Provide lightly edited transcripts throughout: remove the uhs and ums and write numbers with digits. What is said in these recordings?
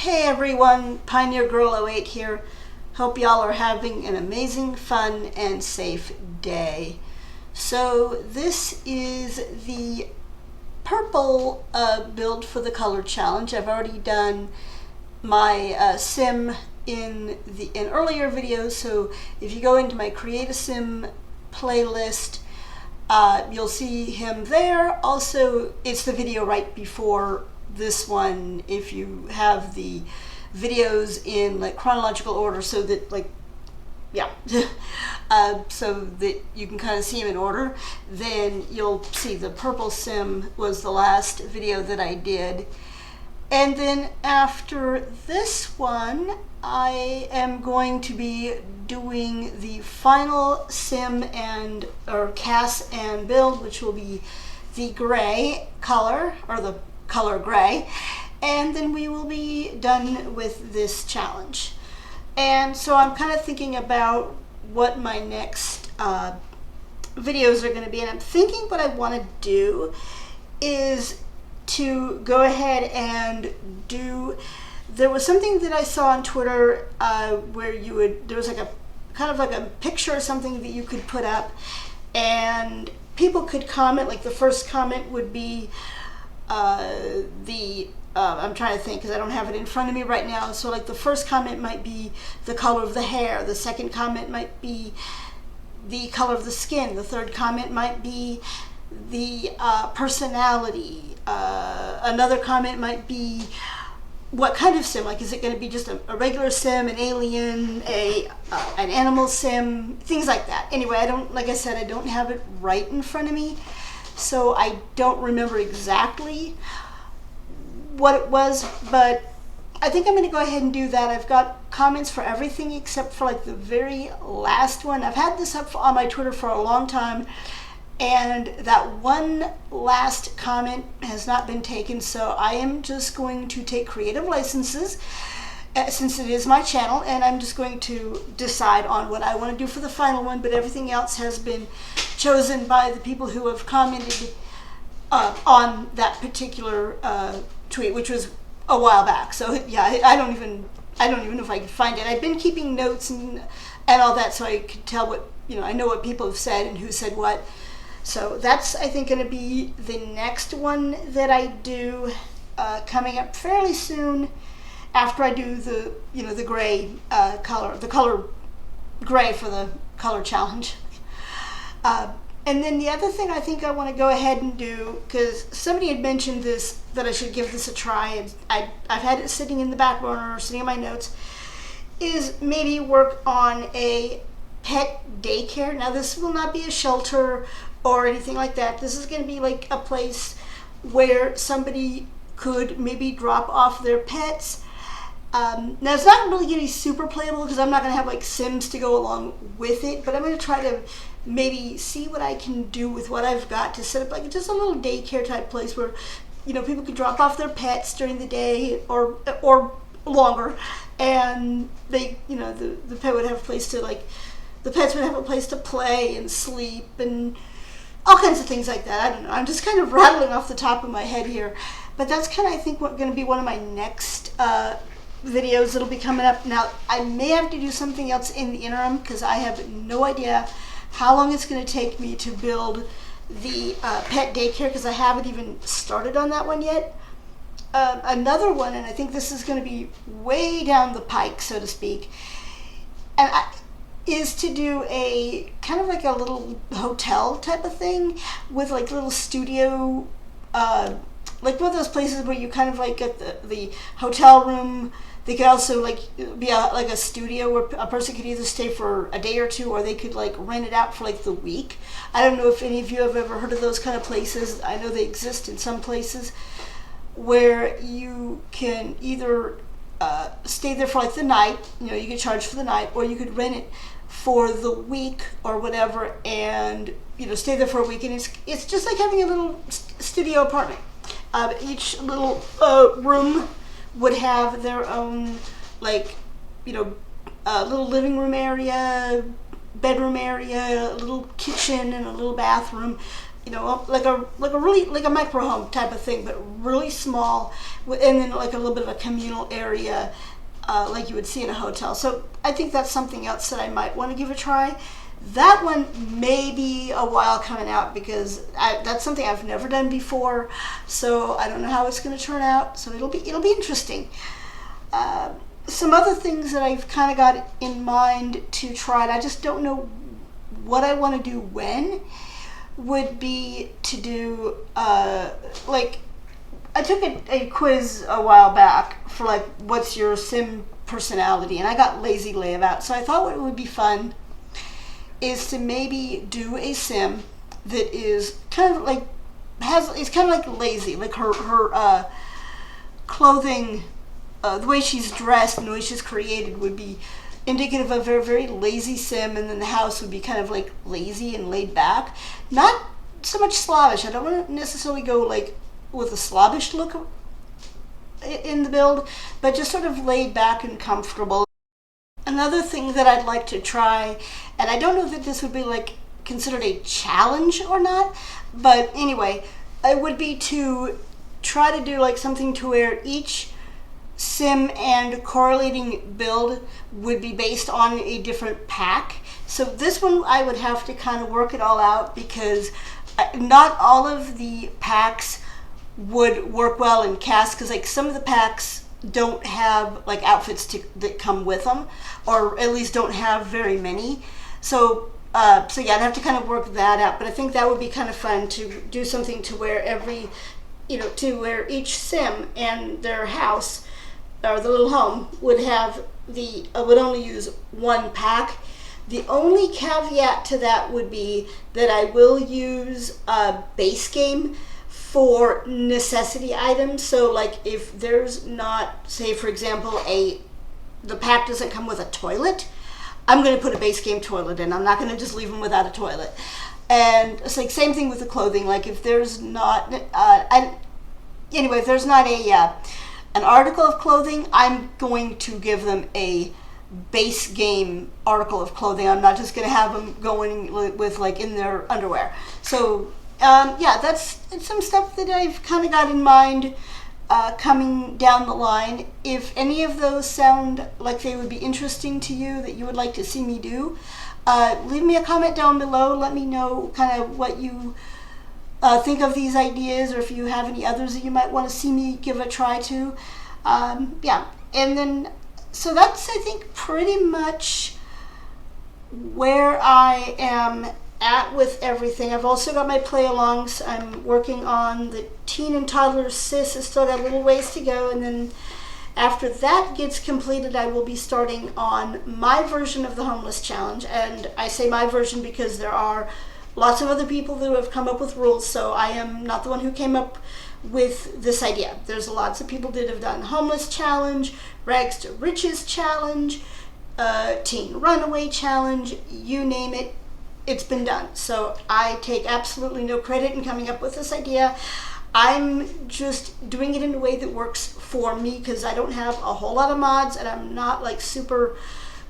Hey everyone, Pioneergirl08 here. Hope y'all are having an amazing, fun, and safe day. So this is the purple build for the color challenge. I've already done my sim in earlier videos, so if you go into my Create a Sim playlist, you'll see him there. Also, it's the video right before this one if you have the videos in like chronological order, so that so that you can kind of see them in order. Then you'll see the purple sim was the last video that I did, and then after this one I am going to be doing the final sim or cast and build, which will be the gray color, or the color gray, and then we will be done with this challenge. And so I'm kind of thinking about what my next videos are going to be, and I'm thinking what I want to do is to go ahead and do, there was something that I saw on Twitter where there was like a kind of like a picture or something that you could put up and people could comment. Like the first comment would be I'm trying to think because I don't have it in front of me right now. So like the first comment might be the color of the hair, the second comment might be the color of the skin, the third comment might be the personality, another comment might be what kind of sim, like is it going to be just a regular sim, an alien, an animal sim, things like that. Anyway, like I said, I don't have it right in front of me, so I don't remember exactly what it was, but I think I'm going to go ahead and do that. I've got comments for everything except for like the very last one. I've had this up on my Twitter for a long time, and that one last comment has not been taken, so I am just going to take creative licenses since it is my channel, and I'm just going to decide on what I want to do for the final one, but everything else has been chosen by the people who have commented on that particular tweet, which was a while back. So yeah, I don't even know if I can find it. I've been keeping notes and all that, so I could tell what, I know what people have said and who said what. So that's, I think, going to be the next one that I do coming up fairly soon after I do the the gray color, the color gray for the color challenge. And then the other thing I think I want to go ahead and do, because somebody had mentioned this, that I should give this a try, and I've had it sitting in the back burner, sitting in my notes, is maybe work on a pet daycare. Now this will not be a shelter or anything like that. This is going to be like a place where somebody could maybe drop off their pets. Now it's not really going to be super playable because I'm not going to have like Sims to go along with it, but I'm going to try to maybe see what I can do with what I've got to set up like just a little daycare type place where people could drop off their pets during the day or longer, and they the pet would have a place to the pets would have a place to play and sleep and all kinds of things like that. I don't know, I'm just kind of rattling off the top of my head here, but that's kind of, I think, going to be one of my next videos that'll be coming up. Now I may have to do something else in the interim because I have no idea how long it's going to take me to build the pet daycare, because I haven't even started on that one yet. Another one, and I think this is going to be way down the pike, so to speak, is to do a kind of like a little hotel type of thing with like little studio, like one of those places where you kind of like get the hotel room. They could also be like a studio where a person could either stay for a day or two, or they could like rent it out for like the week. I don't know if any of you have ever heard of those kind of places. I know they exist in some places where you can either stay there for like the night, you get charged for the night, or you could rent it for the week or whatever, and stay there for a week. And it's just like having a little studio apartment. Each little room would have their own little living room area, bedroom area, a little kitchen, and a little bathroom. you know, like a micro home type of thing, but really small, and then like a little bit of a communal area, like you would see in a hotel. So I think that's something else that I might want to give a try. That one may be a while coming out because that's something I've never done before. So I don't know how it's going to turn out. So it'll be interesting. Some other things that I've kind of got in mind to try, and I just don't know what I want to do when, would be to do like, I took a quiz a while back for like what's your sim personality, and I got lazy layout. So I thought what would be fun is to maybe do a sim that is kind of like is kind of like lazy, like her clothing, the way she's dressed and the way she's created would be indicative of a very, very lazy sim, and then the house would be kind of like lazy and laid back. Not so much slavish. I don't want to necessarily go like with a slavish look in the build, but just sort of laid back and comfortable. Another thing that I'd like to try, and I don't know that this would be like considered a challenge or not, but anyway, it would be to try to do like something to where each sim and correlating build would be based on a different pack. So this one I would have to kind of work it all out, because not all of the packs would work well in cast, because like some of the packs don't have like outfits that come with them, or at least don't have very many. So yeah, I'd have to kind of work that out, but I think that would be kind of fun to do something to where to where each sim and their house, or the little home, would have would only use one pack. The only caveat to that would be that I will use a base game for necessity items. So like if there's not, say for example, the pack doesn't come with a toilet, I'm going to put a base game toilet in. I'm not going to just leave them without a toilet. And it's like same thing with the clothing. Like if there's not, if there's not an article of clothing, I'm going to give them a base game article of clothing. I'm not just going to have them going with like in their underwear. So yeah, that's some stuff that I've kind of got in mind coming down the line. If any of those sound like they would be interesting to you, that you would like to see me do, leave me a comment down below. Let me know kind of what you think of these ideas, or if you have any others that you might want to see me give a try to. Yeah, and then so that's, I think, pretty much where I am at with everything. I've also got my play-alongs. I'm working on the teen and toddler sis. It's still got a little ways to go, and then after that gets completed, I will be starting on my version of the homeless challenge. And I say my version because there are lots of other people who have come up with rules, so I am not the one who came up with this idea. There's lots of people that have done homeless challenge, rags to riches challenge, teen runaway challenge, you name it, it's been done. So I take absolutely no credit in coming up with this idea. I'm just doing it in a way that works for me, because I don't have a whole lot of mods, and I'm not like super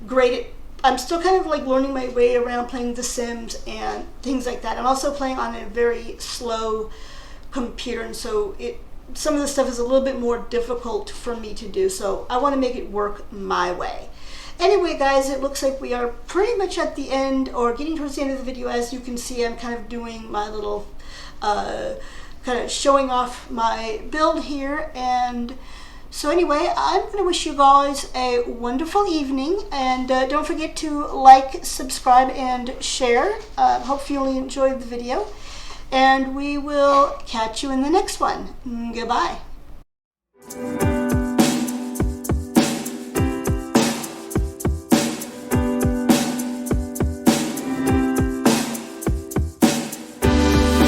great at, I'm still kind of like learning my way around playing The Sims and things like that. I'm also playing on a very slow computer, and so some of the stuff is a little bit more difficult for me to do, so I want to make it work my way. Anyway, guys, it looks like we are pretty much at the end, or getting towards the end of the video. As you can see, I'm kind of doing my little kind of showing off my build here. And so anyway, I'm going to wish you guys a wonderful evening, and don't forget to like, subscribe, and share. Hope you enjoyed the video, and we will catch you in the next one. Goodbye.